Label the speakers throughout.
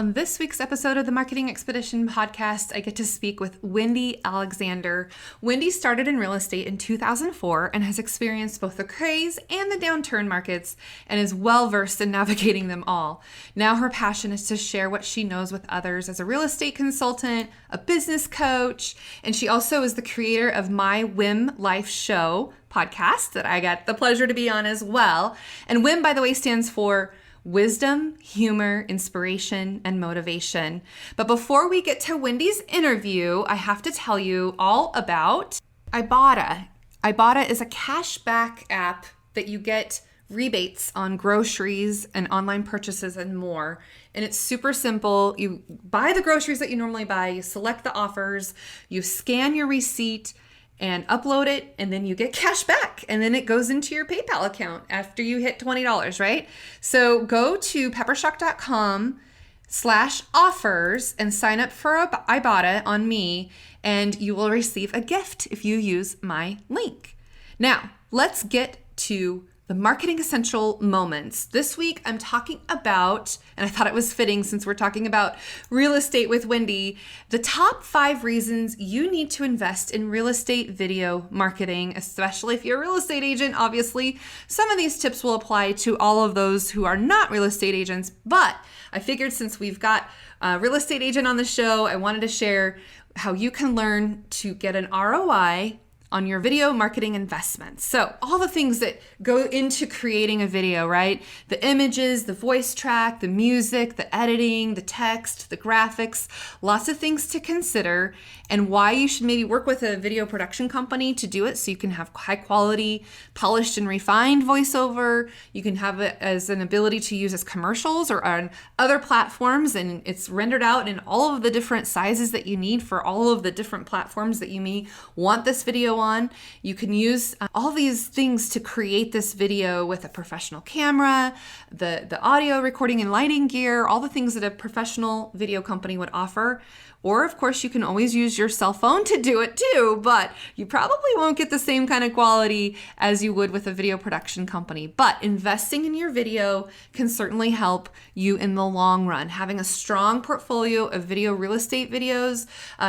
Speaker 1: On this week's episode of the Marketing Expedition podcast, I get to speak with Wendy Alexandre. Wendy started in real estate in 2004 and has experienced both the craze and the downturn markets and is well-versed in navigating them all. Now her passion is to share what she knows with others as a real estate consultant, a business coach, and she also is the creator of My WHIM Life show podcast that I got the pleasure to be on as well. And WHIM, by the way, stands for wisdom, humor, inspiration, and motivation. But before we get to Wendy's interview, I have to tell you all about Ibotta. Ibotta is a cashback app that you get rebates on groceries and online purchases and more. And it's super simple. You buy the groceries that you normally buy, you select the offers, you scan your receipt, and upload it, and then you get cash back, and then it goes into your PayPal account after you hit $20, right? So go to peppershock.com/offers and sign up for Ibotta on me, and you will receive a gift if you use my link. Now, let's get to the marketing essential moments. This week, I'm talking about, and I thought it was fitting since we're talking about real estate with Wendy, the top 5 reasons you need to invest in real estate video marketing, especially if you're a real estate agent. Obviously, some of these tips will apply to all of those who are not real estate agents, but I figured since we've got a real estate agent on the show, I wanted to share how you can learn to get an ROI on your video marketing investments. So all the things that go into creating a video, right? The images, the voice track, the music, the editing, the text, the graphics, lots of things to consider, and why you should maybe work with a video production company to do it so you can have high quality, polished and refined voiceover. You can have it as an ability to use as commercials or on other platforms, and it's rendered out in all of the different sizes that you need for all of the different platforms that you may want this video on. You can use all these things to create this video with a professional camera, the audio recording and lighting gear, all the things that a professional video company would offer. Or of course, you can always use your cell phone to do it too, but you probably won't get the same kind of quality as you would with a video production company. But investing in your video can certainly help you in the long run. Having a strong portfolio of video real estate videos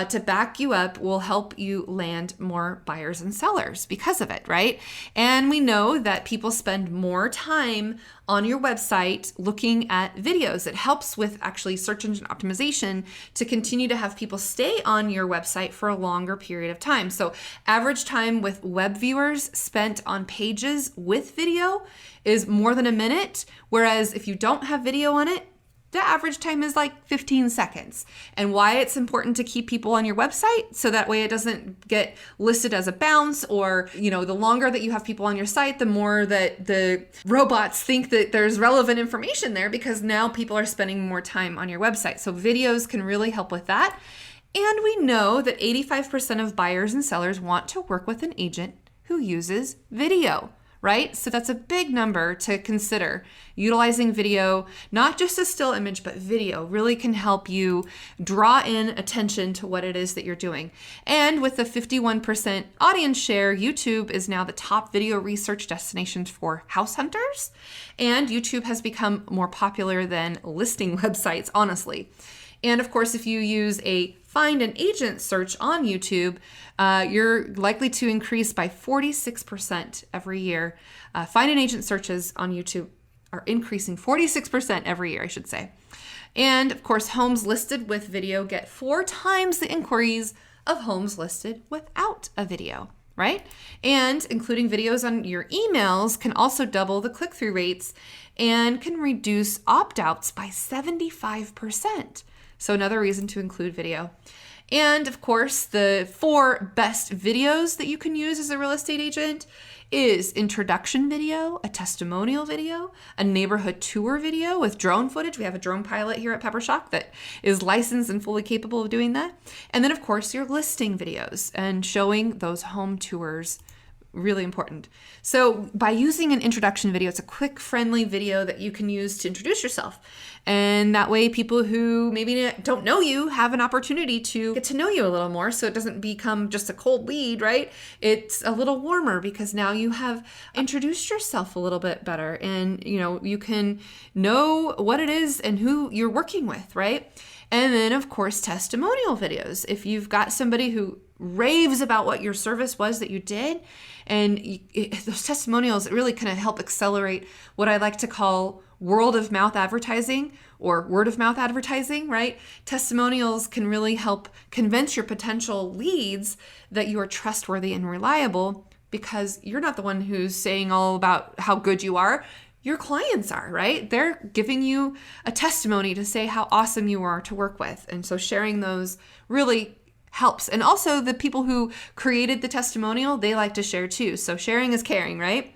Speaker 1: to back you up will help you land more buyers and sellers because of it, right? And we know that people spend more time on your website looking at videos. It helps with actually search engine optimization to continue to have people stay on your website for a longer period of time. So average time with web viewers spent on pages with video is more than a minute, whereas if you don't have video on it, the average time is like 15 seconds. And why it's important to keep people on your website, so that way it doesn't get listed as a bounce, or, the longer that you have people on your site, the more that the robots think that there's relevant information there, because now people are spending more time on your website. So videos can really help with that. And we know that 85% of buyers and sellers want to work with an agent who uses video, right? So that's a big number to consider. Utilizing video, not just a still image, but video really can help you draw in attention to what it is that you're doing. And with the 51% audience share, YouTube is now the top video research destination for house hunters. And YouTube has become more popular than listing websites, honestly. And of course, if you use a find an agent search on YouTube, you're likely to increase by 46% every year. Find an agent searches on YouTube are increasing 46% every year, I should say. And of course, homes listed with video get 4 times the inquiries of homes listed without a video, right? And including videos on your emails can also double the click-through rates and can reduce opt-outs by 75%. So another reason to include video. And of course, the 4 best videos that you can use as a real estate agent is introduction video, a testimonial video, a neighborhood tour video with drone footage. We have a drone pilot here at Peppershock that is licensed and fully capable of doing that. And then of course, your listing videos and showing those home tours. Really important. So by using an introduction video, it's a quick, friendly video that you can use to introduce yourself. And that way people who maybe don't know you have an opportunity to get to know you a little more, so it doesn't become just a cold lead, right? It's a little warmer because now you have introduced yourself a little bit better, and you can know what it is and who you're working with, right? And then, of course, testimonial videos. If you've got somebody who raves about what your service was that you did, and those testimonials really kind of help accelerate what I like to call word of mouth advertising, right? Testimonials can really help convince your potential leads that you are trustworthy and reliable, because you're not the one who's saying all about how good you are. Your clients are, right? They're giving you a testimony to say how awesome you are to work with. And so sharing those really helps. And also the people who created the testimonial, they like to share too. So sharing is caring, right?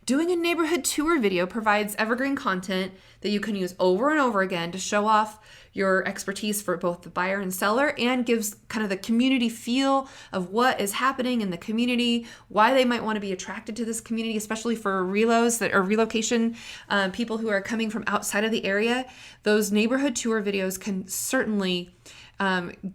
Speaker 1: Doing a neighborhood tour video provides evergreen content that you can use over and over again to show off your expertise for both the buyer and seller, and gives kind of the community feel of what is happening in the community, why they might want to be attracted to this community, especially for relos that are relocation people who are coming from outside of the area. Those neighborhood tour videos can certainly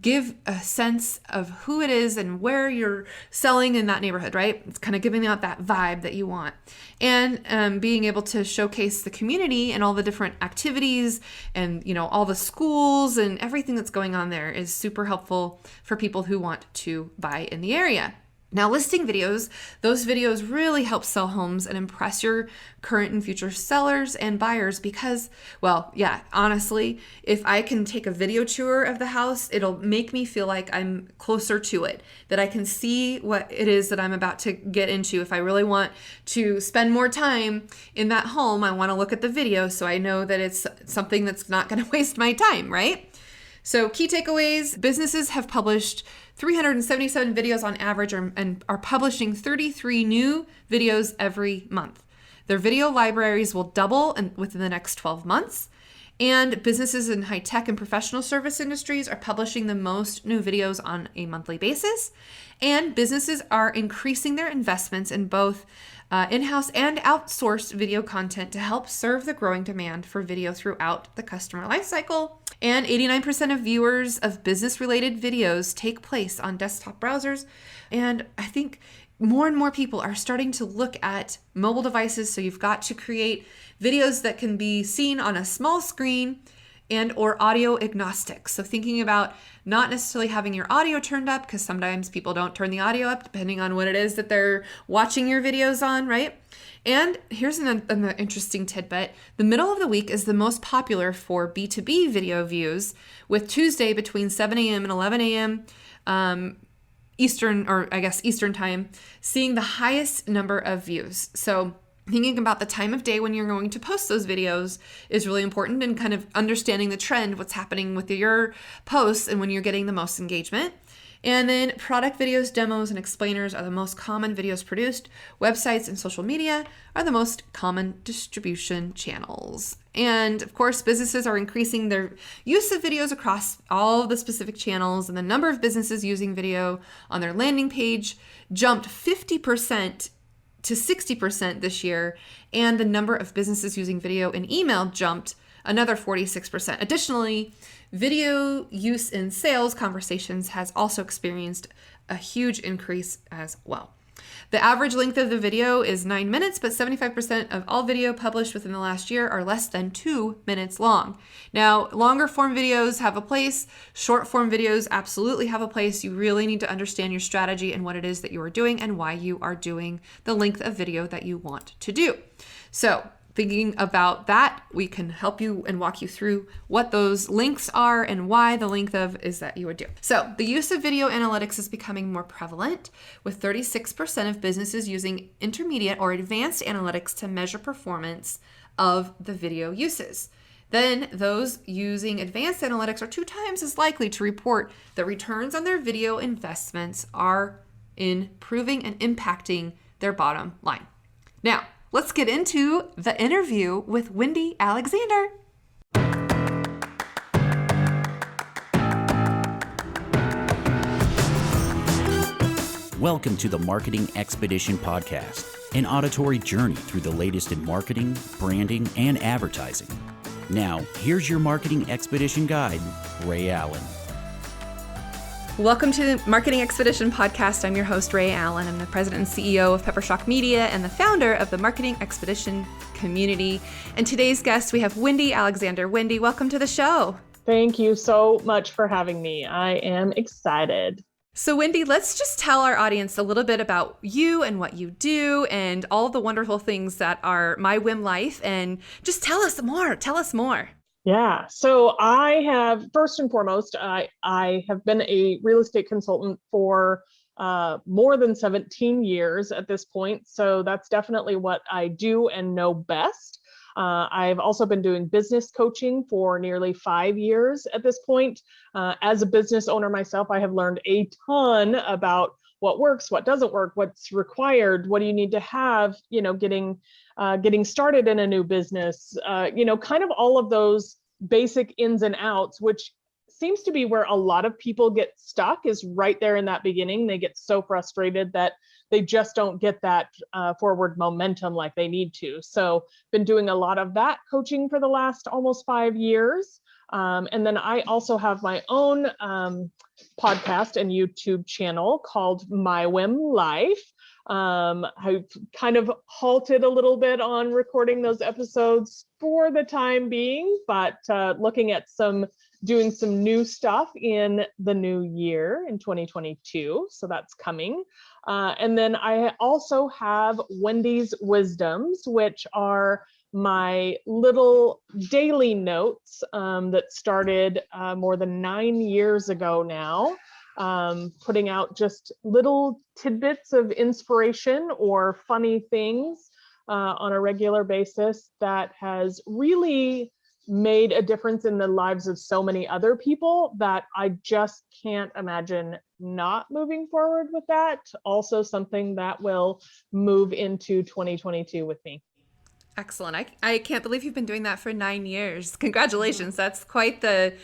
Speaker 1: give a sense of who it is and where you're selling in that neighborhood, right? It's kind of giving out that vibe that you want. And being able to showcase the community and all the different activities and, all the schools and everything that's going on there is super helpful for people who want to buy in the area. Now, listing videos, those videos really help sell homes and impress your current and future sellers and buyers because, honestly, if I can take a video tour of the house, it'll make me feel like I'm closer to it, that I can see what it is that I'm about to get into. If I really want to spend more time in that home, I want to look at the video so I know that it's something that's not going to waste my time, right? So key takeaways: businesses have published 377 videos on average and are publishing 33 new videos every month. Their video libraries will double within the next 12 months. And businesses in high tech and professional service industries are publishing the most new videos on a monthly basis. And businesses are increasing their investments in both in-house and outsourced video content to help serve the growing demand for video throughout the customer lifecycle. And 89% of viewers of business-related videos take place on desktop browsers. And I think more and more people are starting to look at mobile devices. So you've got to create videos that can be seen on a small screen and or audio agnostic. So thinking about not necessarily having your audio turned up, because sometimes people don't turn the audio up depending on what it is that they're watching your videos on, right? And here's an interesting tidbit. The middle of the week is the most popular for B2B video views, with Tuesday between 7 a.m. and 11 a.m. Eastern time, seeing the highest number of views. So thinking about the time of day when you're going to post those videos is really important, and kind of understanding the trend, what's happening with your posts and when you're getting the most engagement. And then product videos, demos, and explainers are the most common videos produced. Websites and social media are the most common distribution channels. And of course, businesses are increasing their use of videos across all the specific channels, and the number of businesses using video on their landing page jumped 50% to 60% this year, and the number of businesses using video in email jumped another 46%. Additionally, video use in sales conversations has also experienced a huge increase as well. The average length of the video is 9 minutes, but 75% of all video published within the last year are less than 2 minutes long. Now, longer form videos have a place. Short form videos absolutely have a place. You really need to understand your strategy and what it is that you are doing and why you are doing the length of video that you want to do. So, thinking about that, we can help you and walk you through what those links are and why the length of is that you would do. So the use of video analytics is becoming more prevalent, with 36% of businesses using intermediate or advanced analytics to measure performance of the video uses. Then those using advanced analytics are 2 times as likely to report that returns on their video investments are improving and impacting their bottom line. Now, let's get into the interview with Wendy Alexandre.
Speaker 2: Welcome to the Marketing Expedition Podcast, an auditory journey through the latest in marketing, branding, and advertising. Now, here's your marketing expedition guide, Ray Allen.
Speaker 1: Welcome to the Marketing Expedition podcast. I'm your host, Ray Allen. I'm the president and CEO of Peppershock Media and the founder of the Marketing Expedition community. And today's guest, we have Wendy Alexandre. Wendy, welcome to the show.
Speaker 3: Thank you so much for having me. I am excited.
Speaker 1: So Wendy, let's just tell our audience a little bit about you and what you do and all the wonderful things that are My WHIM Life, and just tell us more. Tell us more.
Speaker 3: Yeah. So I have, first and foremost, I have been a real estate consultant for more than 17 years at this point. So that's definitely what I do and know best. I've also been doing business coaching for nearly 5 years at this point. As a business owner myself, I have learned a ton about what works, what doesn't work, what's required, what do you need to have, getting started in a new business, kind of all of those basic ins and outs, which seems to be where a lot of people get stuck, is right there in that beginning. They get so frustrated that they just don't get that forward momentum like they need to. So been doing a lot of that coaching for the last almost 5 years. And then I also have my own podcast and YouTube channel called My WHIM Life. I've kind of halted a little bit on recording those episodes for the time being, but looking at doing some new stuff in the new year in 2022. So that's coming. And then I also have Wendy's Wisdoms, which are my little daily notes that started more than 9 years ago now, putting out just little tidbits of inspiration or funny things on a regular basis that has really made a difference in the lives of so many other people that I just can't imagine not moving forward with that. Also something that will move into 2022 with me.
Speaker 1: Excellent. I can't believe you've been doing that for 9 years. Congratulations. That's quite the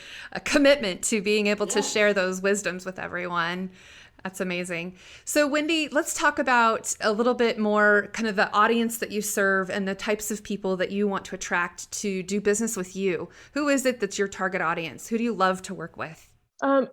Speaker 1: commitment to being able to share those wisdoms with everyone. That's amazing. So Wendy, let's talk about a little bit more kind of the audience that you serve and the types of people that you want to attract to do business with you. Who is it that's your target audience? Who do you love to work with?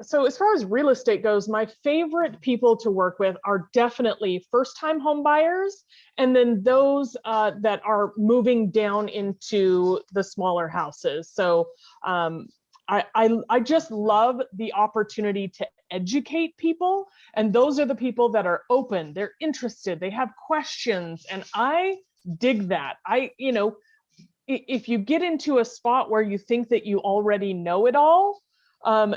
Speaker 3: So as far as real estate goes, my favorite people to work with are definitely first-time home buyers, and then those that are moving down into the smaller houses. So I just love the opportunity to educate people, and those are the people that are open, they're interested, they have questions, and I dig that. If you get into a spot where you think that you already know it all,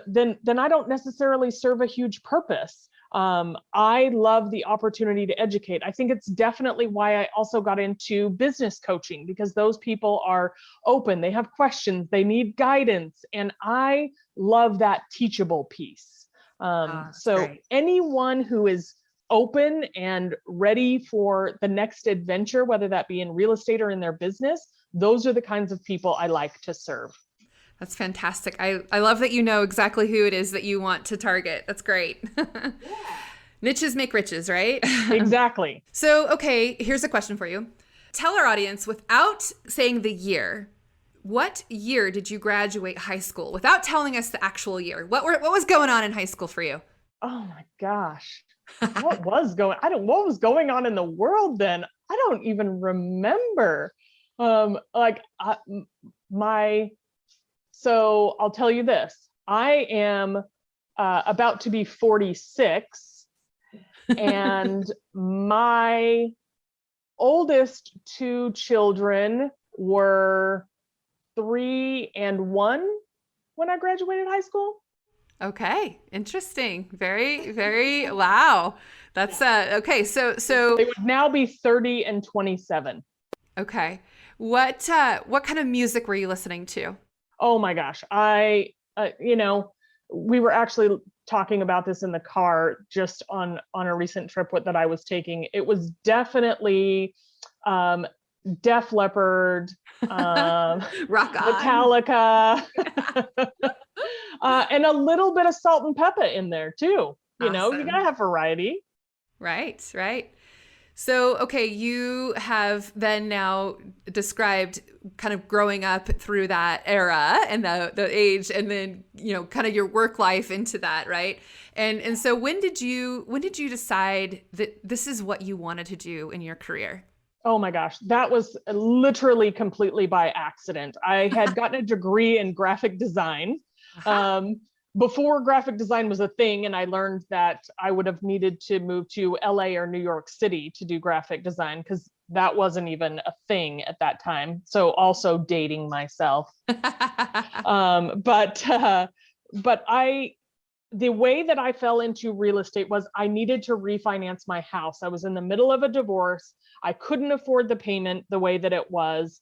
Speaker 3: then I don't necessarily serve a huge purpose. I love the opportunity to educate. I think it's definitely why I also got into business coaching, because those people are open, they have questions, they need guidance, and I love that teachable piece. So
Speaker 1: great.
Speaker 3: anyone who is open and ready for the next adventure, whether that be in real estate or in their business, those are the kinds of people I like to serve.
Speaker 1: That's fantastic. I love that you know exactly who it is that you want to target. That's great. Yeah. Niches make riches, right?
Speaker 3: Exactly.
Speaker 1: So, okay, here's a question for you. Tell our audience, without saying the year, what year did you graduate high school? Without telling us the actual year. What was going on in high school for you?
Speaker 3: Oh my gosh. What was going on in the world then? I don't even remember. So I'll tell you this, I am about to be 46, and my oldest 2 children were 3 and 1 when I graduated high school.
Speaker 1: Okay, interesting. Very, very, wow. That's okay. So
Speaker 3: they would now be 30 and 27.
Speaker 1: Okay. What kind of music were you listening to?
Speaker 3: Oh my gosh. We were actually talking about this in the car just on a recent trip that I was taking. It was definitely Def Leppard,
Speaker 1: Rock on.
Speaker 3: Metallica, and a little bit of Salt and Pepper in there too. You know, you gotta have variety.
Speaker 1: Right, right. So, okay, you have then now described kind of growing up through that era and the age, and then, kind of your work life into that, right? And so when did you decide that this is what you wanted to do in your career?
Speaker 3: Oh my gosh, that was literally completely by accident. I had gotten a degree in graphic design
Speaker 1: Aha.
Speaker 3: um, before graphic design was a thing, and I learned that I would have needed to move to LA or New York City to do graphic design because that wasn't even a thing at that time. So also dating myself. Um, but uh, but the way that I fell into real estate was I needed to refinance my house. I was in the middle of a divorce. I couldn't afford the payment the way that it was.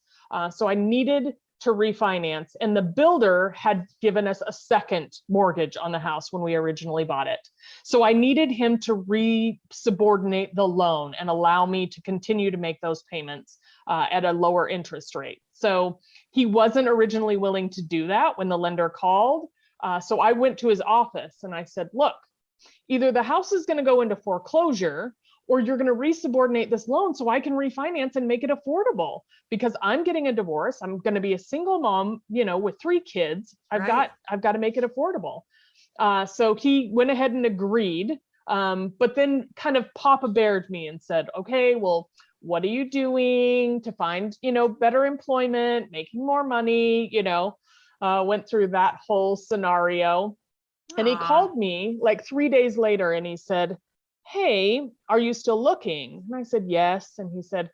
Speaker 3: So I needed to refinance. And the builder had given us a second mortgage on the house when we originally bought it. So I needed him to re-subordinate the loan and allow me to continue to make those payments at a lower interest rate. So he wasn't originally willing to do that when the lender called. So I went to his office and I said, look, either the house is going to go into foreclosure or you're going to resubordinate this loan so I can refinance and make it affordable because I'm getting a divorce. I'm going to be a single mom, with 3 kids. I've
Speaker 1: Right.
Speaker 3: got to make it affordable. So he went ahead and agreed, but then kind of Papa Beared me and said, okay, well, what are you doing to find, better employment, making more money, went through that whole scenario. And he
Speaker 1: Aw.
Speaker 3: called me like 3 days later and he said, hey, are you still looking? And I said, yes. And he said,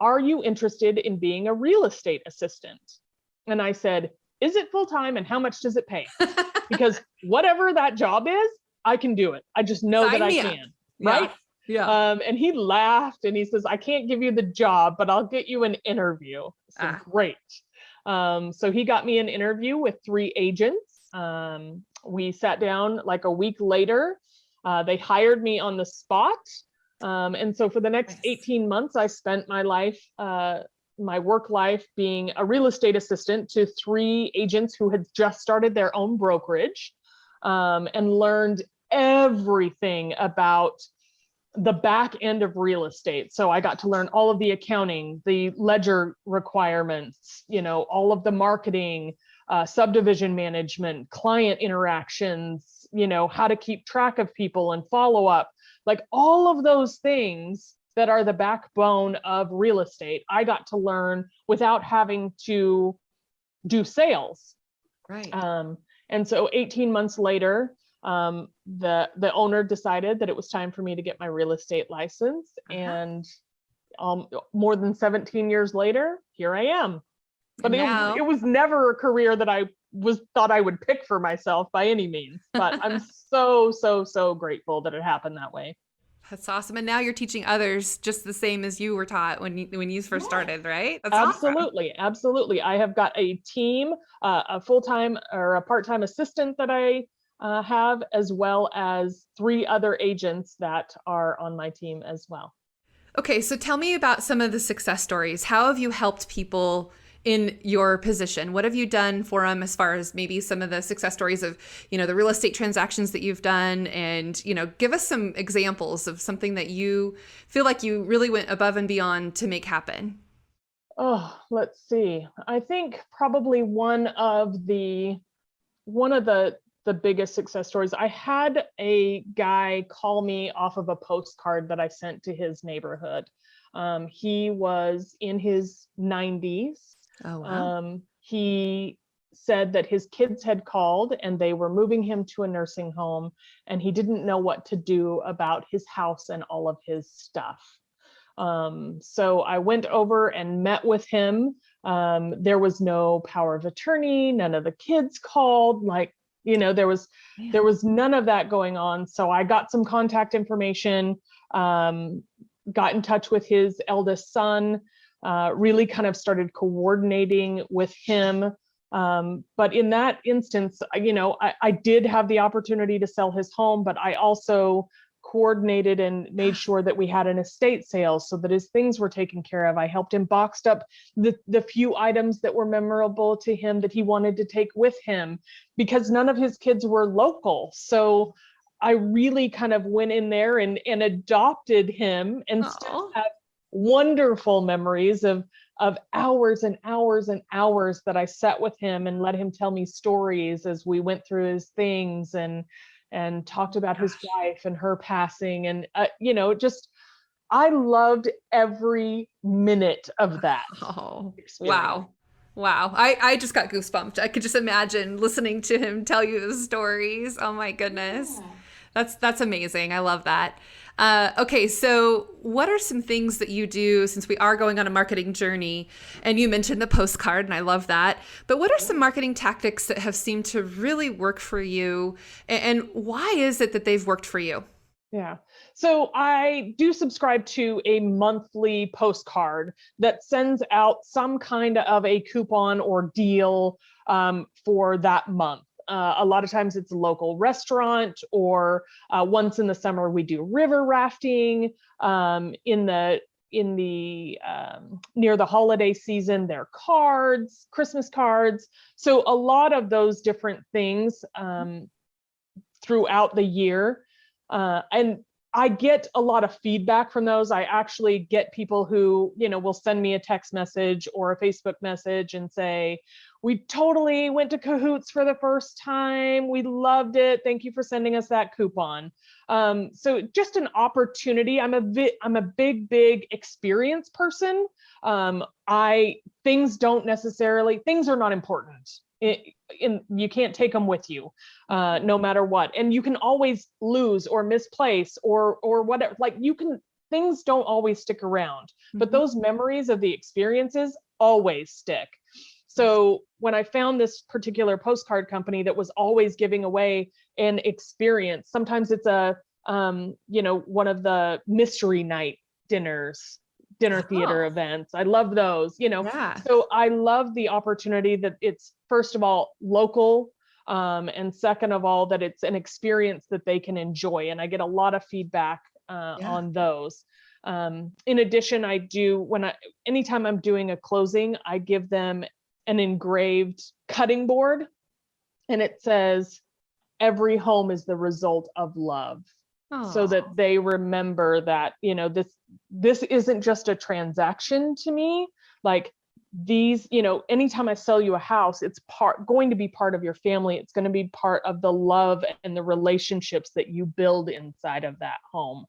Speaker 3: are you interested in being a real estate assistant? And I said, is it full time and how much does it pay? Because whatever that job is, I can do it. I just know that
Speaker 1: Sign
Speaker 3: I
Speaker 1: me up.
Speaker 3: can.
Speaker 1: Yeah.
Speaker 3: Right.
Speaker 1: Yeah.
Speaker 3: And he laughed and he says, I can't give you the job, but I'll get you an interview. I said,
Speaker 1: Ah.
Speaker 3: great. So he got me an interview with 3 agents. We sat down like a week later. They hired me on the spot. And so for the next
Speaker 1: Nice.
Speaker 3: 18 months, I spent my life, my work life being a real estate assistant to 3 agents who had just started their own brokerage, and learned everything about the back end of real estate. So I got to learn all of the accounting, the ledger requirements, all of the marketing, subdivision management, client interactions, how to keep track of people and follow up, like all of those things that are the backbone of real estate. I got to learn without having to do sales.
Speaker 1: Right.
Speaker 3: And so 18 months later, the owner decided that it was time for me to get my real estate license.
Speaker 1: Uh-huh.
Speaker 3: And more than 17 years later, here I am. But
Speaker 1: And now,
Speaker 3: it was never a career that I thought I would pick for myself by any means. But I'm so grateful that it happened that way.
Speaker 1: that's awesome. And now you're teaching others just the same as you were taught when you first started, right? That's awesome.
Speaker 3: Absolutely. I have got a team, a full-time or a part-time assistant that I have, as well as 3 other agents that are on my team as well.
Speaker 1: Okay, so tell me about some of the success stories. How have you helped people in your position? What have you done for them as far as maybe some of the success stories of, the real estate transactions that you've done? And, give us some examples of something that you feel like you really went above and beyond to make happen.
Speaker 3: Oh, let's see. I think probably one of the biggest success stories. I had a guy call me off of a postcard that I sent to his neighborhood. He was in his 90s.
Speaker 1: Oh, wow.
Speaker 3: He said that his kids had called and they were moving him to a nursing home, and he didn't know what to do about his house and all of his stuff. So I went over and met with him. There was no power of attorney. None of the kids called. There was none of that going on. So I got some contact information, got in touch with his eldest son, really kind of started coordinating with him. But in that instance, I did have the opportunity to sell his home, but I also coordinated and made sure that we had an estate sale so that his things were taken care of. I helped him boxed up the few items that were memorable to him that he wanted to take with him, because none of his kids were local. So I really kind of went in there and adopted him, and still
Speaker 1: Oh,
Speaker 3: have wonderful memories of hours and hours and hours that I sat with him and let him tell me stories as we went through his things, and talked about his
Speaker 1: gosh.
Speaker 3: wife and her passing, and just I loved every minute of that
Speaker 1: Oh,
Speaker 3: experience.
Speaker 1: wow. Wow. I just got goosebumped. I could just imagine listening to him tell you the stories. Oh my goodness.
Speaker 3: Yeah.
Speaker 1: That's amazing. I love that. Okay, so what are some things that you do since we are going on a marketing journey? And you mentioned the postcard, and I love that. But what are some marketing tactics that have seemed to really work for you? And why is it that they've worked for you?
Speaker 3: Yeah. So I do subscribe to a monthly postcard that sends out some kind of a coupon or deal for that month. A lot of times it's a local restaurant, or once in the summer we do river rafting. In the near the holiday season, there are cards, Christmas cards. So a lot of those different things throughout the year. And I get a lot of feedback from those. I actually get people who, will send me a text message or a Facebook message and say, we totally went to Cahoots for the first time. We loved it. Thank you for sending us that coupon. So just an opportunity. I'm a big experience person. Things are not important. You can't take them with you, no matter what, and you can always lose or misplace or whatever. Things don't always stick around, but
Speaker 1: Mhm.
Speaker 3: those memories of the experiences always stick. So when I found this particular postcard company that was always giving away an experience, sometimes it's one of the mystery night dinner theater
Speaker 1: Oh,
Speaker 3: events. I love those,
Speaker 1: yeah.
Speaker 3: so I love the opportunity that it's, first of all, local, and second of all, that it's an experience that they can enjoy. And I get a lot of feedback
Speaker 1: Yeah.
Speaker 3: on those. In addition, anytime I'm doing a closing, I give them an engraved cutting board, and it says, every home is the result of love, so
Speaker 1: Oh,
Speaker 3: that they remember that, this isn't just a transaction to me. Like, these, anytime I sell you a house, it's going to be part of your family. It's going to be part of the love and the relationships that you build inside of that home.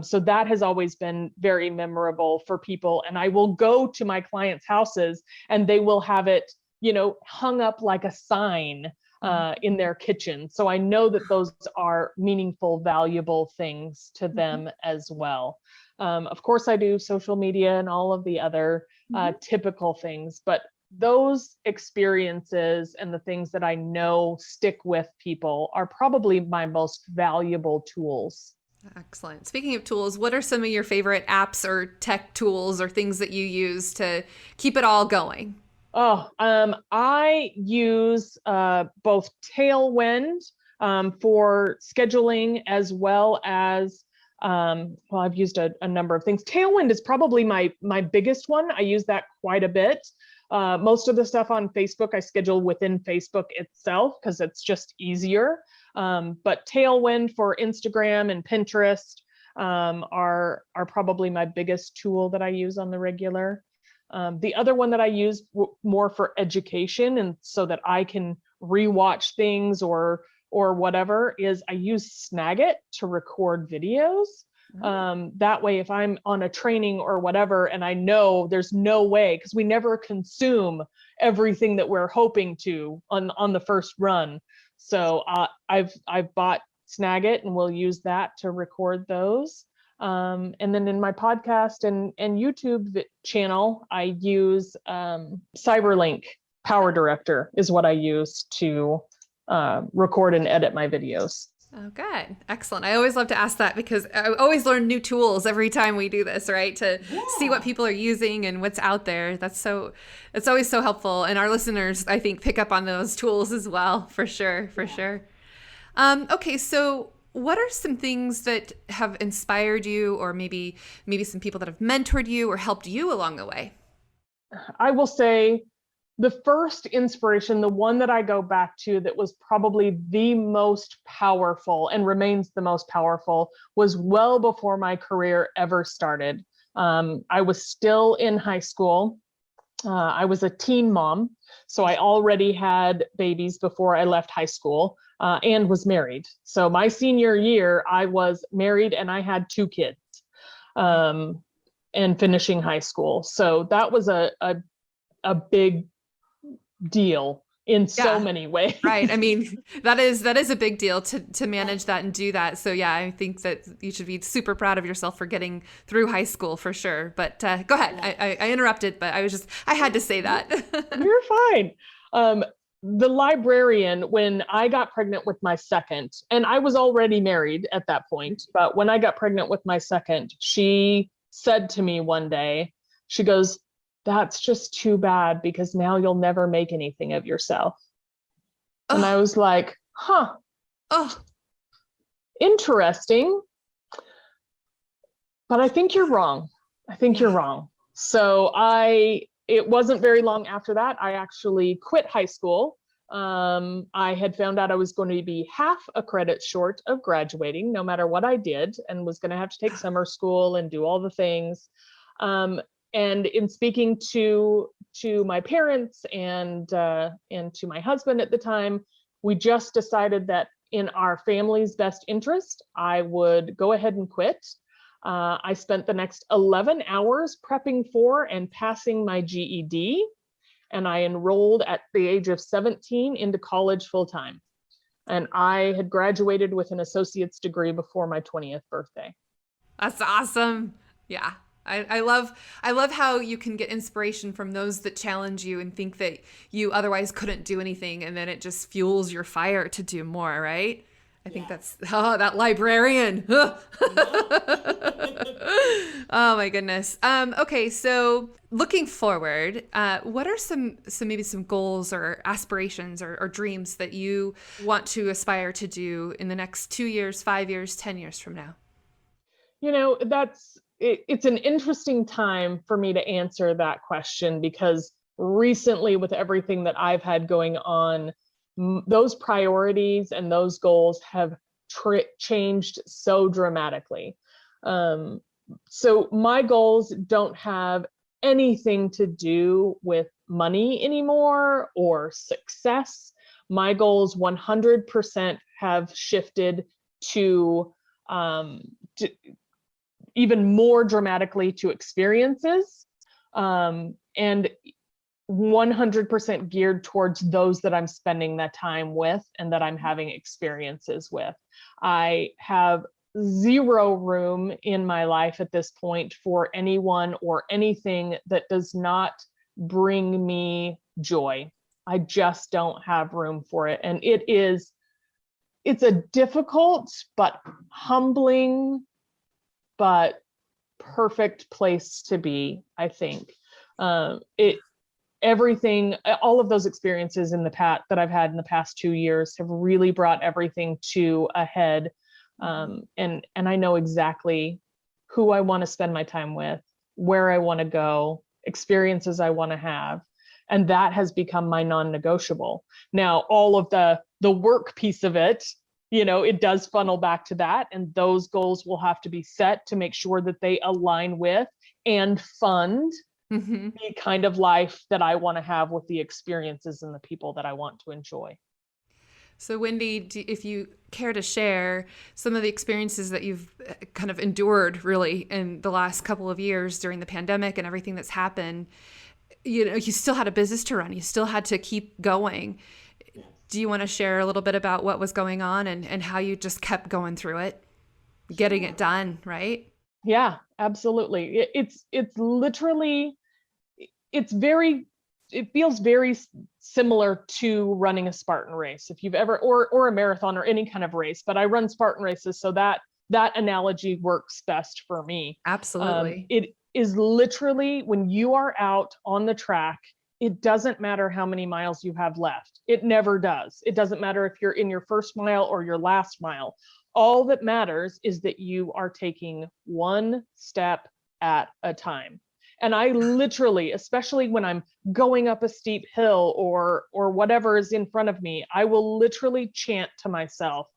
Speaker 3: So that has always been very memorable for people. And I will go to my clients' houses and they will have it, hung up like a sign in their kitchen. So I know that those are meaningful, valuable things to them as well. Of course, I do social media and all of the other typical things, but those experiences and the things that I know stick with people are probably my most valuable tools.
Speaker 1: excellent. Speaking of tools, what are some of your favorite apps or tech tools or things that you use to keep it all going?
Speaker 3: Oh, I use both Tailwind for scheduling, as well as well, I've used a number of things. Tailwind is probably my biggest one. I use that quite a bit. Most of the stuff on Facebook I schedule within Facebook itself because it's just easier. But Tailwind for Instagram and Pinterest are probably my biggest tool that I use on the regular. The other one that I use more for education, and so that I can rewatch things or whatever, is I use Snagit to record videos. That way, if I'm on a training or whatever, and I know there's no way, because we never consume everything that we're hoping to on the first run. So I've bought Snagit, and we'll use that to record those. And then in my podcast and YouTube channel, I use Cyberlink Power Director is what I use to record and edit my videos.
Speaker 1: Oh, good. Excellent. I always love to ask that because I always learn new tools every time we do this, right? To see what people are using and what's out there. It's always so helpful. And our listeners, I think, pick up on those tools as well, for sure, for sure. Okay, so what are some things that have inspired you, or maybe some people that have mentored you or helped you along the way?
Speaker 3: I will say The first inspiration, the one that I go back to that was probably the most powerful and remains the most powerful, was well before my career ever started. I was still in high school. I was a teen mom, so I already had babies before I left high school, and was married. So my senior year, I was married and I had 2 kids, and finishing high school. So that was a big deal in so many ways.
Speaker 1: Right. I mean, that is a big deal to manage that and do that. So yeah, I think that you should be super proud of yourself for getting through high school for sure. But go ahead. I interrupted, but I had to say that.
Speaker 3: You're fine. The librarian, when I got pregnant with my second, and I was already married at that point, but when I got pregnant with my second, she said to me one day, she goes, "That's just too bad, because now you'll never make anything of yourself." And I was like, huh, interesting. But I think you're wrong. I think you're wrong. So it wasn't very long after that, I actually quit high school. I had found out I was going to be half a credit short of graduating, no matter what I did, and was going to have to take summer school and do all the things. And in speaking to my parents and to my husband at the time, we just decided that in our family's best interest, I would go ahead and quit. I spent the next 11 hours prepping for and passing my GED, and I enrolled at the age of 17 into college full-time. And I had graduated with an associate's degree before my 20th birthday.
Speaker 1: That's awesome. Yeah. I love how you can get inspiration from those that challenge you and think that you otherwise couldn't do anything, and then it just fuels your fire to do more, right? I think that's that librarian. Oh my goodness. Okay, so looking forward, what are some maybe some goals or aspirations or dreams that you want to aspire to do in the next 2 years, 5 years, 10 years from now?
Speaker 3: It's an interesting time for me to answer that question, because recently, with everything that I've had going on, those priorities and those goals have changed so dramatically. So my goals don't have anything to do with money anymore or success. My goals 100% have shifted to even more dramatically to experiences, and 100% geared towards those that I'm spending that time with and that I'm having experiences with. I have zero room in my life at this point for anyone or anything that does not bring me joy. I just don't have room for it. And it's a difficult but humbling but perfect place to be, I think. Everything, all of those experiences that I've had in the past 2 years have really brought everything to a head. And I know exactly who I want to spend my time with, where I want to go, experiences I want to have. And that has become my non-negotiable. Now, all of the work piece of it, it does funnel back to that. And those goals will have to be set to make sure that they align with and fund the kind of life that I want to have with the experiences and the people that I want to enjoy.
Speaker 1: So Wendy, if you care to share some of the experiences that you've kind of endured really in the last couple of years during the pandemic and everything that's happened, you still had a business to run. You still had to keep going. Do you want to share a little bit about what was going on and how you just kept going through it, getting it done, right?
Speaker 3: Yeah, absolutely. It's literally, it feels very similar to running a Spartan race. If you've ever, or a marathon or any kind of race, but I run Spartan races, so that analogy works best for me.
Speaker 1: Absolutely.
Speaker 3: It is literally, when you are out on the track, it doesn't matter how many miles you have left. It never does. It doesn't matter if you're in your first mile or your last mile. All that matters is that you are taking one step at a time. And I literally, especially when I'm going up a steep hill or whatever is in front of me, I will literally chant to myself,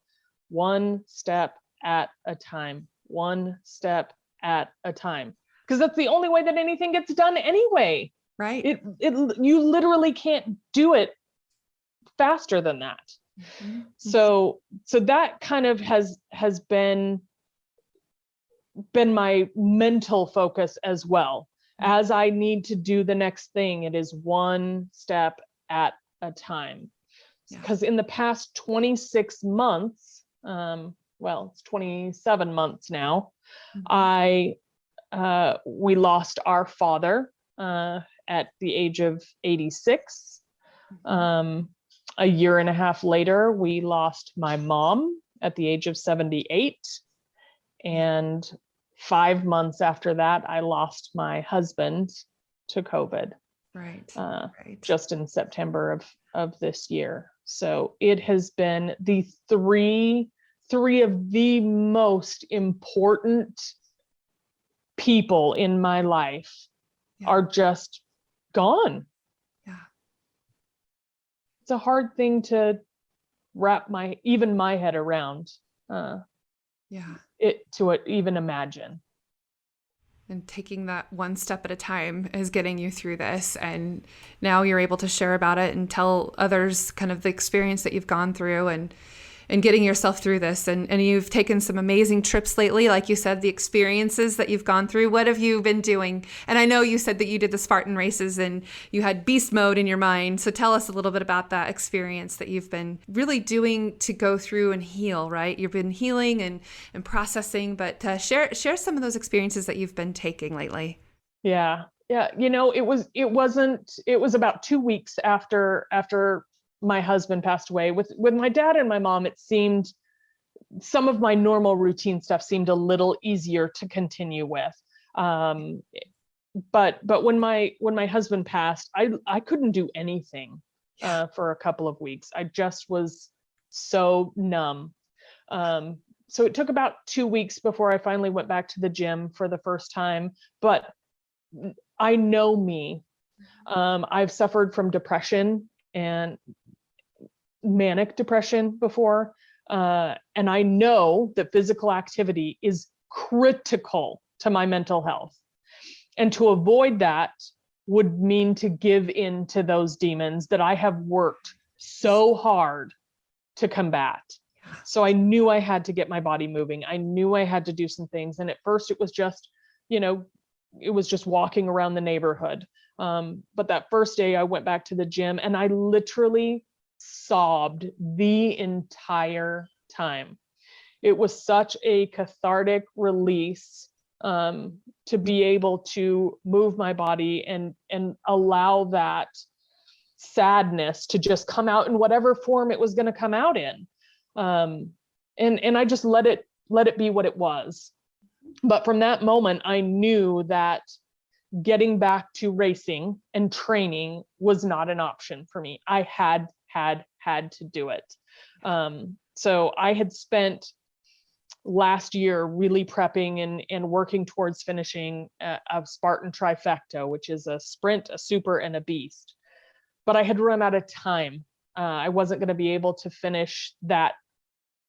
Speaker 3: one step at a time, one step at a time. Because that's the only way that anything gets done anyway.
Speaker 1: Right.
Speaker 3: You literally can't do it faster than that.
Speaker 1: Mm-hmm.
Speaker 3: So that kind of has been my mental focus as well. As I need to do the next thing, it is one step at a time. Because in the past 26 months, well, it's 27 months now, we lost our father at the age of 86. A year and a half later, we lost my mom at the age of 78. And 5 months after that, I lost my husband to COVID.
Speaker 1: Right.
Speaker 3: Just in September of this year. So it has been the three of the most important people in my life are just gone.
Speaker 1: Yeah.
Speaker 3: It's a hard thing to wrap even my head around. It to even imagine.
Speaker 1: And taking that one step at a time is getting you through this. And now you're able to share about it and tell others kind of the experience that you've gone through and getting yourself through this. And you've taken some amazing trips lately. Like you said, the experiences that you've gone through. What have you been doing? And I know you said that you did the Spartan races and you had beast mode in your mind. So tell us a little bit about that experience that you've been really doing to go through and heal, right? You've been healing and processing, but share some of those experiences that you've been taking lately.
Speaker 3: Yeah. It was about 2 weeks after my husband passed away. With my dad and my mom, it seemed some of my normal routine stuff seemed a little easier to continue with. But when my husband passed, I couldn't do anything for a couple of weeks. I just was so numb. So it took about 2 weeks before I finally went back to the gym for the first time. But I know me. I've suffered from depression and manic depression before. And I know that physical activity is critical to my mental health. And to avoid that would mean to give in to those demons that I have worked so hard to combat. So I knew I had to get my body moving. I knew I had to do some things. And at first it was just, it was just walking around the neighborhood. But that first day I went back to the gym and I literally sobbed the entire time. It was such a cathartic release to be able to move my body and allow that sadness to just come out in whatever form it was going to come out in. And I just let it be what it was. But from that moment, I knew that getting back to racing and training was not an option for me. I had to do it. So I had spent last year really prepping and working towards finishing a Spartan trifecta, which is a sprint, a super, and a beast. But I had run out of time. I wasn't going to be able to finish that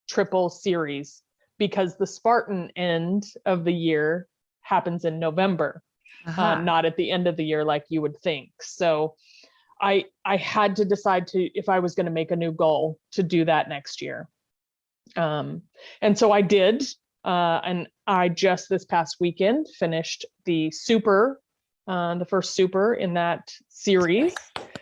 Speaker 3: triple series because the Spartan end of the year happens in November, not at the end of the year like you would think. So I had to decide if I was going to make a new goal to do that next year. And so I did. And I just this past weekend finished the super, the first super in that series.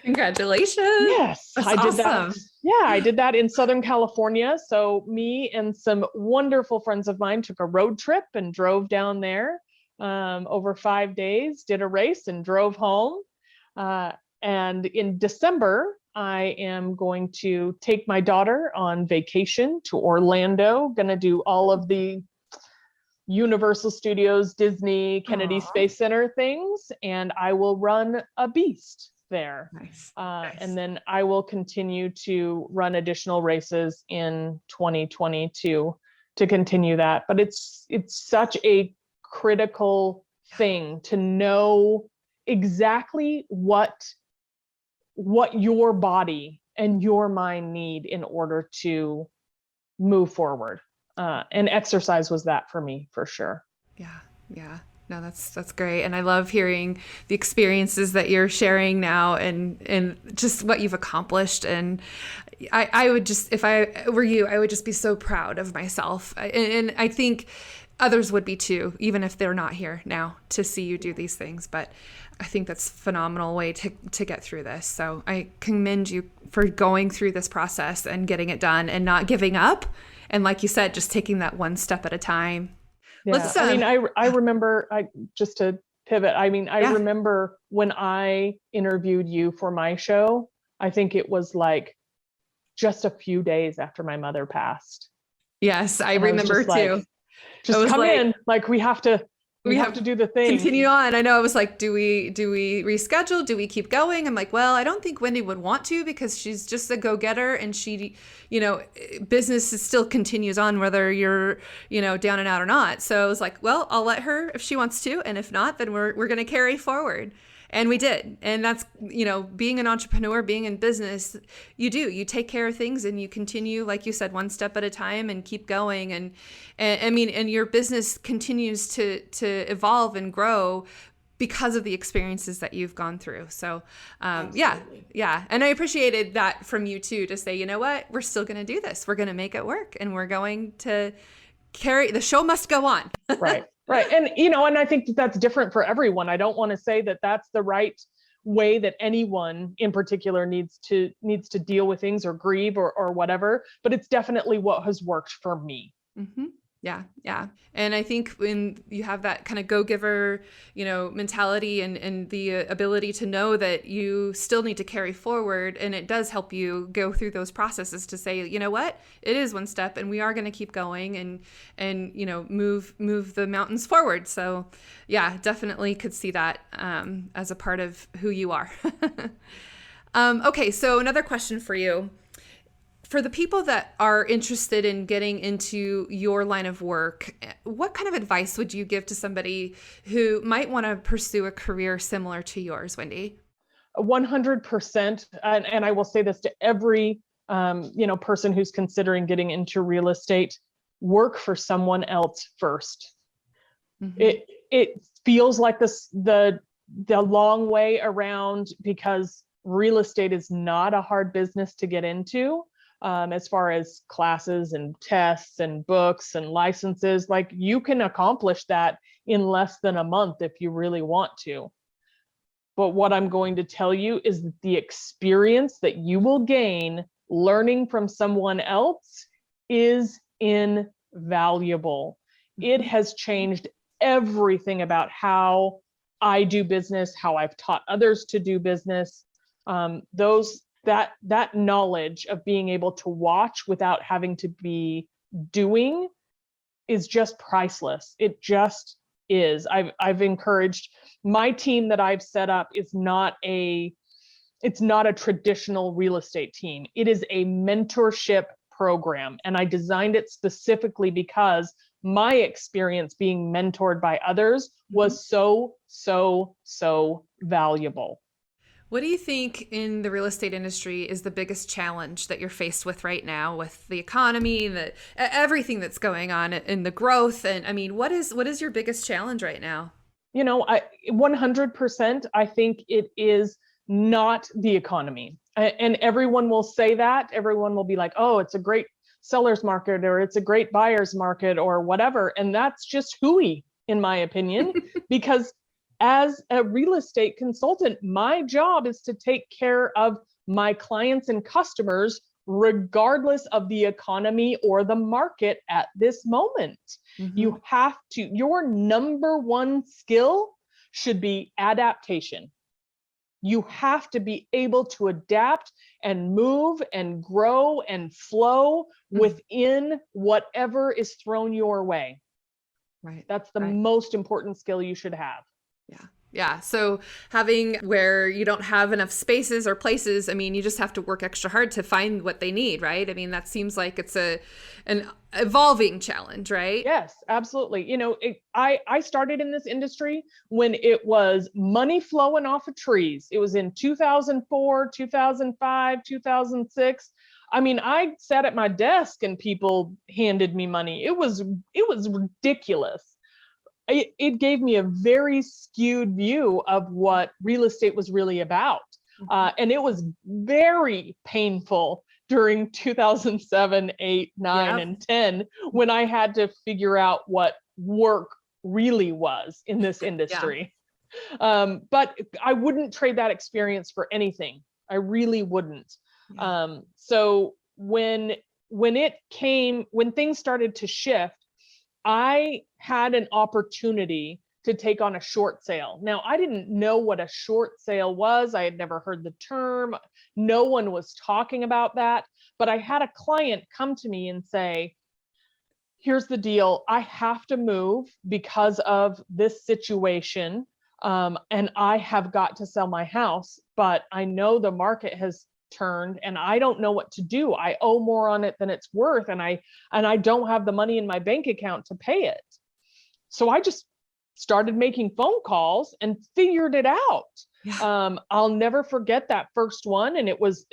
Speaker 1: Congratulations.
Speaker 3: Yes,
Speaker 1: that's
Speaker 3: I did
Speaker 1: awesome.
Speaker 3: that. Yeah, I did that in Southern California. So me and some wonderful friends of mine took a road trip and drove down there over 5 days, did a race and drove home. And in December, I am going to take my daughter on vacation to Orlando, going to do all of the Universal Studios, Disney, Kennedy Space Center things, and I will run a beast there.
Speaker 1: Nice.
Speaker 3: And then I will continue to run additional races in 2022 to continue that. But it's such a critical thing to know exactly what your body and your mind need in order to move forward. And exercise was that for me, for sure.
Speaker 1: Yeah. Yeah. No, that's great. And I love hearing the experiences that you're sharing now and just what you've accomplished. And I would just, if I were you, I would just be so proud of myself. And I think others would be too, even if they're not here now to see you do these things. But I think that's a phenomenal way to get through this. So I commend you for going through this process and getting it done and not giving up. And like you said, just taking that one step at a time.
Speaker 3: Yeah. I mean, I remember, just to pivot, I mean, I remember when I interviewed you for my show, I think it was like just a few days after my mother passed.
Speaker 1: Yes, I remember too.
Speaker 3: Just come in, like we have to do the thing.
Speaker 1: Continue on. I know. I was like, do we reschedule? Do we keep going? I'm like, well, I don't think Wendy would want to because she's just a go-getter and she, business still continues on whether you're, down and out or not. So I was like, well, I'll let her if she wants to. And if not, then we're going to carry forward. And we did. And that's, being an entrepreneur, being in business, you take care of things and you continue, like you said, one step at a time and keep going. And I mean, and your business continues to evolve and grow because of the experiences that you've gone through. So, yeah. And I appreciated that from you too, to say, you know what, we're still going to do this. We're going to make it work and we're going to the show must go on.
Speaker 3: Right. Right. And, and I think that's different for everyone. I don't want to say that that's the right way that anyone in particular needs to deal with things or grieve or whatever, but it's definitely what has worked for me.
Speaker 1: Mm-hmm. Yeah. Yeah. And I think when you have that kind of go-giver, mentality and the ability to know that you still need to carry forward, and it does help you go through those processes to say, you know what, it is one step and we are going to keep going and move the mountains forward. So yeah, definitely could see that as a part of who you are. Okay. So another question for you. For the people that are interested in getting into your line of work, what kind of advice would you give to somebody who might want to pursue a career similar to yours, Wendy?
Speaker 3: 100%. And I will say this to every, person who's considering getting into real estate: work for someone else first. Mm-hmm. It feels like the long way around because real estate is not a hard business to get into. As far as classes and tests and books and licenses, like you can accomplish that in less than a month if you really want to. But what I'm going to tell you is that the experience that you will gain learning from someone else is invaluable. It has changed everything about how I do business, how I've taught others to do business. That knowledge of being able to watch without having to be doing is just priceless. It just is. I've encouraged my team that I've set up it's not a traditional real estate team. It is a mentorship program. And I designed it specifically because my experience being mentored by others was so valuable.
Speaker 1: What do you think in the real estate industry is the biggest challenge that you're faced with right now with the economy, everything that's going on and the growth? And I mean, what is your biggest challenge right now?
Speaker 3: 100%, I think it is not the economy. And everyone will say that. Everyone will be like, oh, it's a great seller's market or it's a great buyer's market or whatever. And that's just hooey, in my opinion, because as a real estate consultant, my job is to take care of my clients and customers, regardless of the economy or the market at this moment. Mm-hmm. Your number one skill should be adaptation. You have to be able to adapt and move and grow and flow within whatever is thrown your way.
Speaker 1: Right.
Speaker 3: That's the most important skill you should have.
Speaker 1: Yeah. Yeah. So having where you don't have enough spaces or places, I mean, you just have to work extra hard to find what they need, right? I mean, that seems like it's an evolving challenge, right?
Speaker 3: Yes, absolutely. I started in this industry when it was money flowing off of trees. It was in 2004, 2005, 2006. I mean, I sat at my desk and people handed me money. It was ridiculous. It gave me a very skewed view of what real estate was really about. And it was very painful during 2007, 8, 9,
Speaker 1: Yeah.
Speaker 3: and 10 when I had to figure out what work really was in this
Speaker 1: Yeah.
Speaker 3: industry. But I wouldn't trade that experience for anything. I really wouldn't.
Speaker 1: Yeah.
Speaker 3: So when things started to shift, I had an opportunity to take on a short sale. Now, I didn't know what a short sale was. I had never heard the term. No one was talking about that. But I had a client come to me and say, here's the deal. I have to move because of this situation. And I have got to sell my house, but I know the market has turned and I don't know what to do. I owe more on it than it's worth. And I don't have the money in my bank account to pay it. So I just started making phone calls and figured it out.
Speaker 1: Yeah.
Speaker 3: I'll never forget that first one, and it was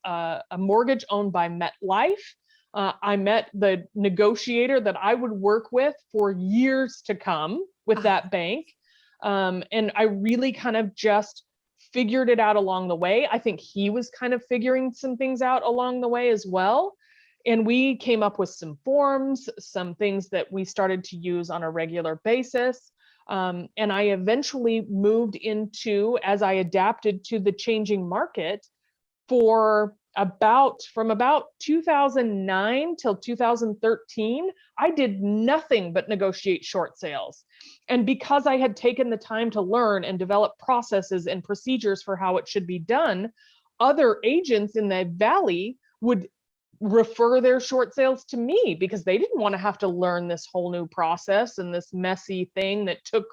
Speaker 3: a mortgage owned by MetLife. I met the negotiator that I would work with for years to come with
Speaker 1: Ah,
Speaker 3: that bank, and I really kind of just figured it out along the way. I think he was kind of figuring some things out along the way as well. And we came up with some forms, some things that we started to use on a regular basis. And I eventually moved into, as I adapted to the changing market, from about 2009 till 2013, I did nothing but negotiate short sales. And because I had taken the time to learn and develop processes and procedures for how it should be done, other agents in the valley would refer their short sales to me because they didn't want to have to learn this whole new process and this messy thing that took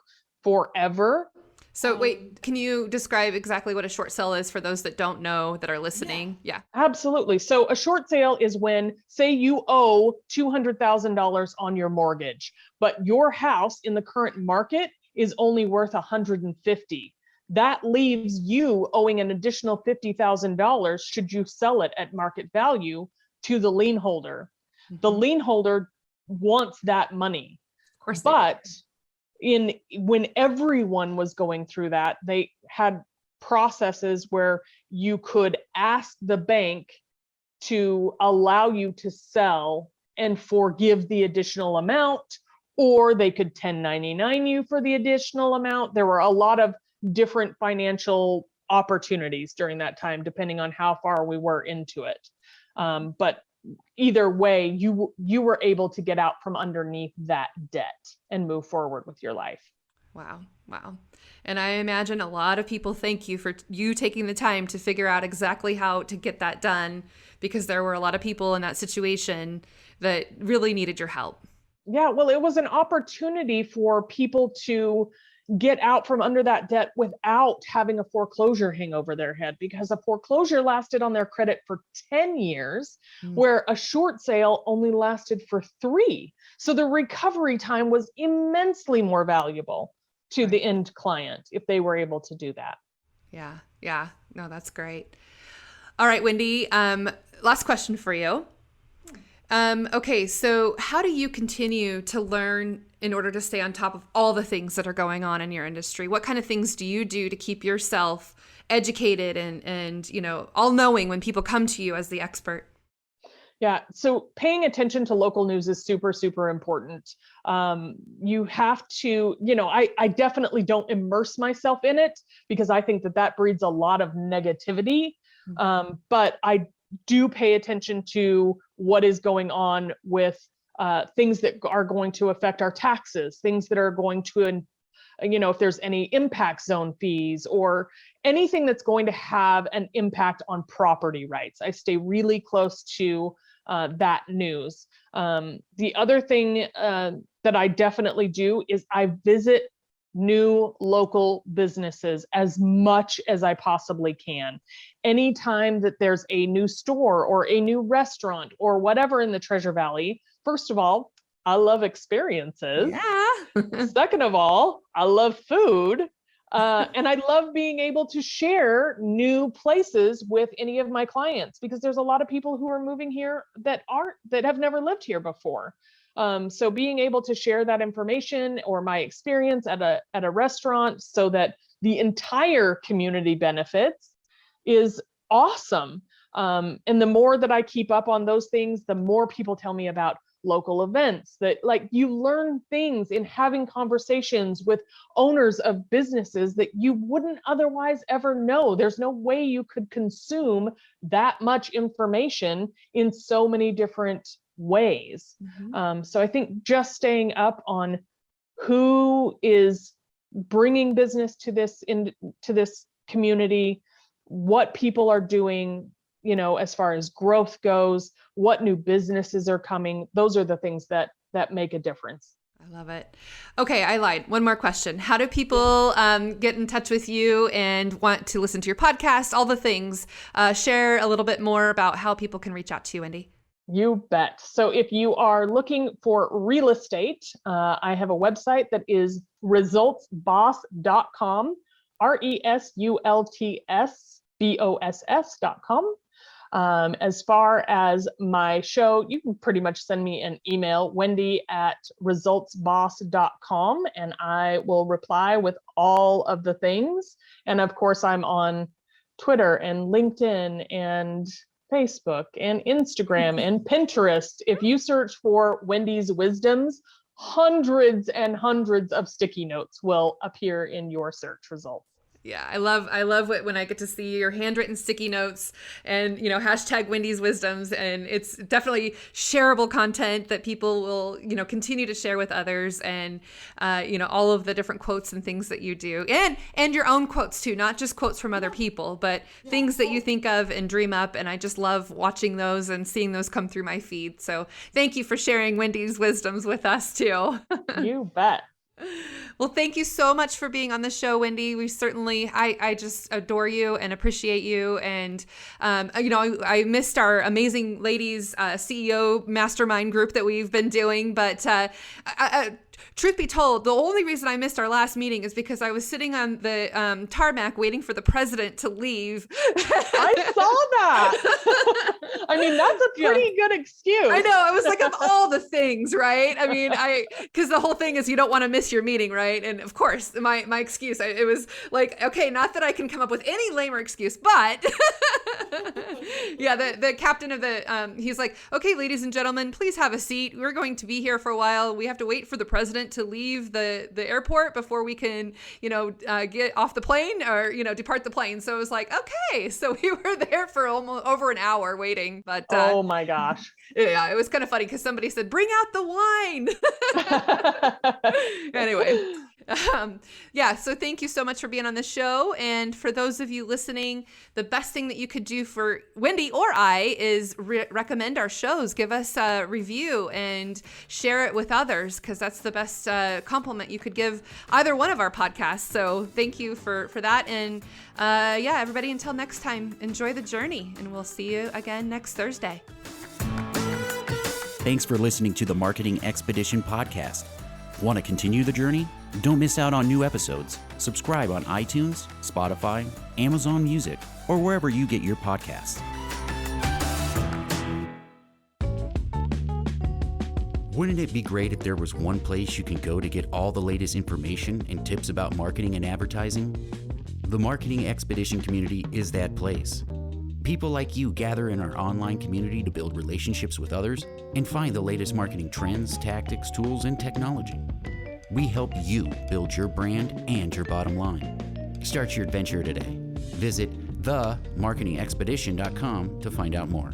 Speaker 3: forever.
Speaker 1: so wait, can you describe exactly what a short sale is for those that don't know that are listening? Yeah.
Speaker 3: Absolutely. So a short sale is when, say, you owe $200,000 on your mortgage, but your house in the current market is only worth 150. That leaves you owing an additional $50,000 should you sell it at market value to the lien holder. The
Speaker 1: Mhm.
Speaker 3: lien holder wants that money.
Speaker 1: Of course they do.
Speaker 3: But when everyone was going through that, they had processes where you could ask the bank to allow you to sell and forgive the additional amount, or they could 1099 you for the additional amount. There were a lot of different financial opportunities during that time, depending on how far we were into it. But either way, you were able to get out from underneath that debt and move forward with your life.
Speaker 1: Wow. Wow. And I imagine a lot of people thank you for you taking the time to figure out exactly how to get that done, because there were a lot of people in that situation that really needed your help.
Speaker 3: Yeah, well, it was an opportunity for people to get out from under that debt without having a foreclosure hang over their head, because a foreclosure lasted on their credit for 10 years,
Speaker 1: Mm.
Speaker 3: where a short sale only lasted for 3. So the recovery time was immensely more valuable to
Speaker 1: Right.
Speaker 3: the end client if they were able to do that.
Speaker 1: Yeah. Yeah. No, that's great. All right, Wendy. Last question for you. Okay, so how do you continue to learn in order to stay on top of all the things that are going on in your industry? What kind of things do you do to keep yourself educated and all knowing when people come to you as the expert?
Speaker 3: Yeah, so paying attention to local news is super, super important. You have to, I definitely don't immerse myself in it because I think that breeds a lot of negativity. But I do pay attention to what is going on with things that are going to affect our taxes, things that are going to, if there's any impact zone fees or anything that's going to have an impact on property rights. I stay really close to that news. The other thing that I definitely do is I visit new local businesses as much as I possibly can. Anytime that there's a new store or a new restaurant or whatever in the Treasure Valley, first of all, I love experiences.
Speaker 1: Yeah.
Speaker 3: Second of all, I love food. And I love being able to share new places with any of my clients, because there's a lot of people who are moving here that have never lived here before. So being able to share that information or my experience at a restaurant so that the entire community benefits is awesome. And the more that I keep up on those things, the more people tell me about local events, that like you learn things in having conversations with owners of businesses that you wouldn't otherwise ever know. There's no way you could consume that much information in so many different ways. So I think just staying up on who is bringing business to this community, what people are doing, as far as growth goes, what new businesses are coming, those are the things that make a difference.
Speaker 1: I love it. Okay, I lied. One more question. How do people get in touch with you and want to listen to your podcast, all the things? Share a little bit more about how people can reach out to you, Wendy.
Speaker 3: You bet. So if you are looking for real estate, I have a website that is resultsboss.com, RESULTSBOSS.com. As far as my show, you can pretty much send me an email, wendy@resultsboss.com, and I will reply with all of the things. And of course, I'm on Twitter and LinkedIn and Facebook and Instagram and Pinterest. If you search for Wendy's Wisdoms, hundreds and hundreds of sticky notes will appear in your search results.
Speaker 1: Yeah, I love it when I get to see your handwritten sticky notes and, hashtag Wendy's Wisdoms. And it's definitely shareable content that people will, continue to share with others, and, all of the different quotes and things that you do, and your own quotes too, not just quotes from other people, but things that you think of and dream up. And I just love watching those and seeing those come through my feed. So thank you for sharing Wendy's Wisdoms with us too.
Speaker 3: You bet.
Speaker 1: Well, thank you so much for being on the show, Wendy. We certainly, I just adore you and appreciate you. And, I missed our amazing ladies CEO mastermind group that we've been doing, but truth be told, the only reason I missed our last meeting is because I was sitting on the tarmac waiting for the president to leave.
Speaker 3: I saw that. I mean, that's a pretty good excuse.
Speaker 1: I know. I was like, of all the things, right? I mean, because the whole thing is you don't want to miss your meeting, right? And of course, my excuse, it was like, okay, not that I can come up with any lamer excuse, but yeah, the captain of the, he's like, okay, ladies and gentlemen, please have a seat. We're going to be here for a while. We have to wait for the president to leave the airport before we can, get off the plane or, depart the plane. So it was like, okay. So we were there for almost over an hour waiting, but
Speaker 3: oh my gosh.
Speaker 1: Yeah, it was kind of funny because somebody said, bring out the wine. Anyway. Yeah, so thank you so much for being on the show. And for those of you listening, the best thing that you could do for Wendy or I is recommend our shows. Give us a review and share it with others, because that's the best compliment you could give either one of our podcasts. So thank you for that. And everybody, until next time, enjoy the journey, and we'll see you again next Thursday.
Speaker 2: Thanks for listening to the Marketing Expedition podcast. Want to continue the journey? Don't miss out on new episodes. Subscribe on iTunes, Spotify, Amazon Music, or wherever you get your podcasts. Wouldn't it be great if there was one place you can go to get all the latest information and tips about marketing and advertising? The Marketing Expedition community is that place. People like you gather in our online community to build relationships with others and find the latest marketing trends, tactics, tools, and technology. We help you build your brand and your bottom line. Start your adventure today. Visit themarketingexpedition.com to find out more.